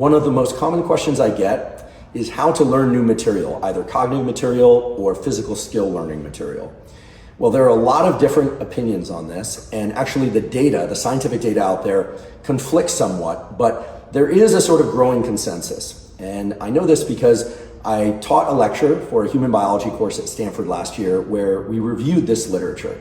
one of the most common questions I get is how to learn new material, either cognitive material or physical skill learning material. Well, there are a lot of different opinions on this, and actually the data, the scientific data out there, conflicts somewhat, but there is a sort of growing consensus. And I know this because I taught a lecture for a human biology course at Stanford last year where we reviewed this literature.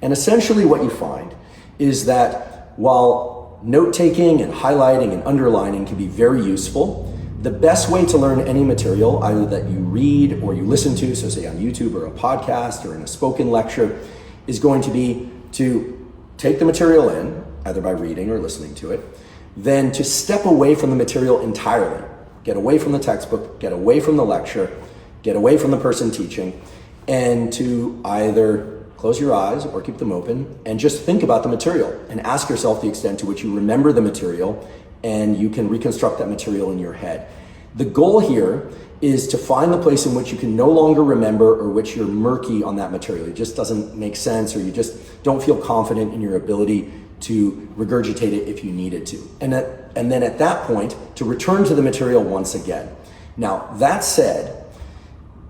And essentially what you find is that while note-taking and highlighting and underlining can be very useful, the best way to learn any material, either that you read or you listen to, so say on YouTube or a podcast or in a spoken lecture, is going to be to take the material in, either by reading or listening to it, then to step away from the material entirely. Get away from the textbook, get away from the lecture, get away from the person teaching, and to either close your eyes or keep them open and just think about the material and ask yourself the extent to which you remember the material and you can reconstruct that material in your head. The goal here is to find the place in which you can no longer remember or which you're murky on that material. It just doesn't make sense, or you just don't feel confident in your ability to regurgitate it if you needed to. And then at that point, to return to the material once again. Now, that said,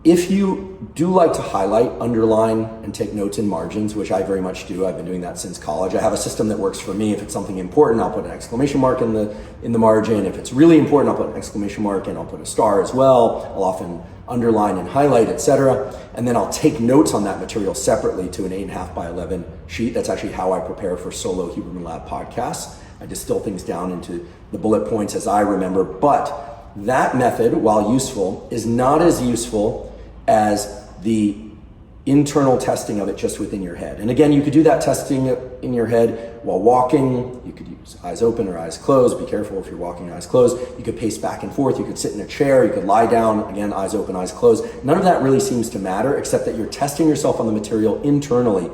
if you do like to highlight, underline, and take notes in margins, which I very much do, I've been doing that since college. I have a system that works for me. If it's something important, I'll put an exclamation mark in the margin. If it's really important, I'll put an exclamation mark and I'll put a star as well. I'll often underline and highlight, etc. And then I'll take notes on that material separately to an 8.5 by 11 sheet. That's actually how I prepare for solo Huberman Lab podcasts. I distill things down into the bullet points as I remember. But that method, while useful, is not as useful as the internal testing of it just within your head. And again, you could do that testing in your head while walking. You could use eyes open or eyes closed. Be careful if you're walking eyes closed. You could pace back and forth. You could sit in a chair. You could lie down. Again, eyes open, eyes closed. None of that really seems to matter, except that you're testing yourself on the material internally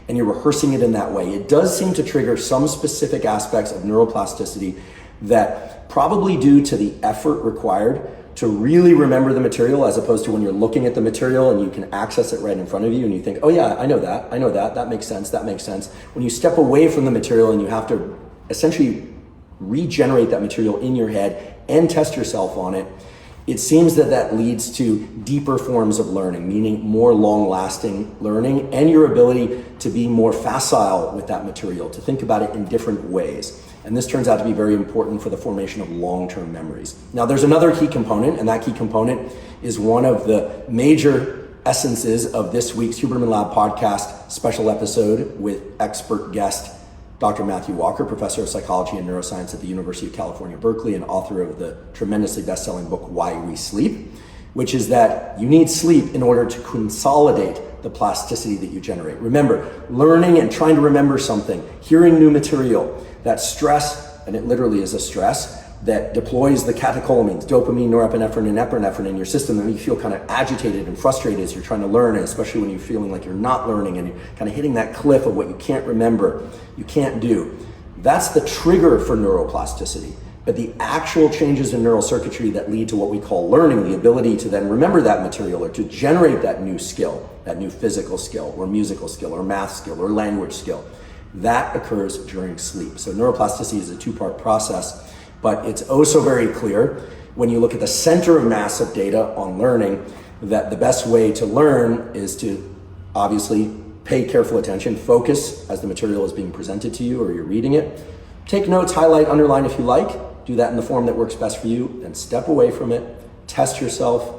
and you're rehearsing it in that way. It does seem to trigger some specific aspects of neuroplasticity that, probably due to the effort required to really remember the material, as opposed to when you're looking at the material and you can access it right in front of you and you think, oh yeah, I know that, that makes sense. When you step away from the material and you have to essentially regenerate that material in your head and test yourself on it, it seems that leads to deeper forms of learning, meaning more long-lasting learning and your ability to be more facile with that material, to think about it in different ways. And this turns out to be very important for the formation of long-term memories. Now, there's another key component, and that key component is one of the major essences of this week's Huberman Lab podcast special episode with expert guest Dr. Matthew Walker, professor of psychology and neuroscience at the University of California, Berkeley, and author of the tremendously best-selling book, Why We Sleep, which is that you need sleep in order to consolidate the plasticity that you generate. Remember, learning and trying to remember something, hearing new material, that stress, and it literally is a stress, that deploys the catecholamines, dopamine, norepinephrine, and epinephrine in your system, and you feel kind of agitated and frustrated as you're trying to learn, and especially when you're feeling like you're not learning and you're kind of hitting that cliff of what you can't remember, you can't do. That's the trigger for neuroplasticity. But the actual changes in neural circuitry that lead to what we call learning, the ability to then remember that material or to generate that new skill, that new physical skill or musical skill or math skill or language skill, that occurs during sleep. So neuroplasticity is a two-part process, but it's also very clear when you look at the center of mass of data on learning that the best way to learn is to obviously pay careful attention, focus as the material is being presented to you or you're reading it. Take notes, highlight, underline if you like. Do that in the form that works best for you, then step away from it, test yourself,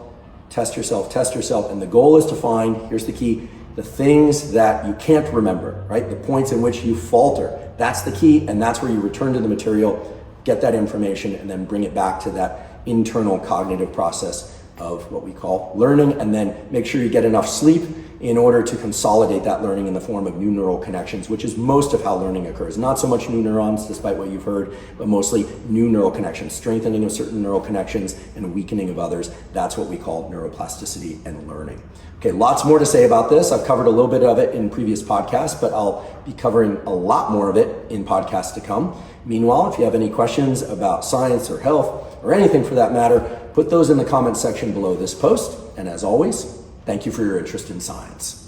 and the goal is to find, here's the key, the things that you can't remember, right? The points in which you falter. That's the key, and that's where you return to the material, get that information, and then bring it back to that internal cognitive process of what we call learning, and then make sure you get enough sleep in order to consolidate that learning in the form of new neural connections, which is most of how learning occurs. Not so much new neurons, despite what you've heard, but mostly new neural connections, strengthening of certain neural connections and weakening of others. That's what we call neuroplasticity and learning. Okay, lots more to say about this. I've covered a little bit of it in previous podcasts, but I'll be covering a lot more of it in podcasts to come. Meanwhile, if you have any questions about science or health or anything for that matter, put those in the comment section below this post. And as always, thank you for your interest in science.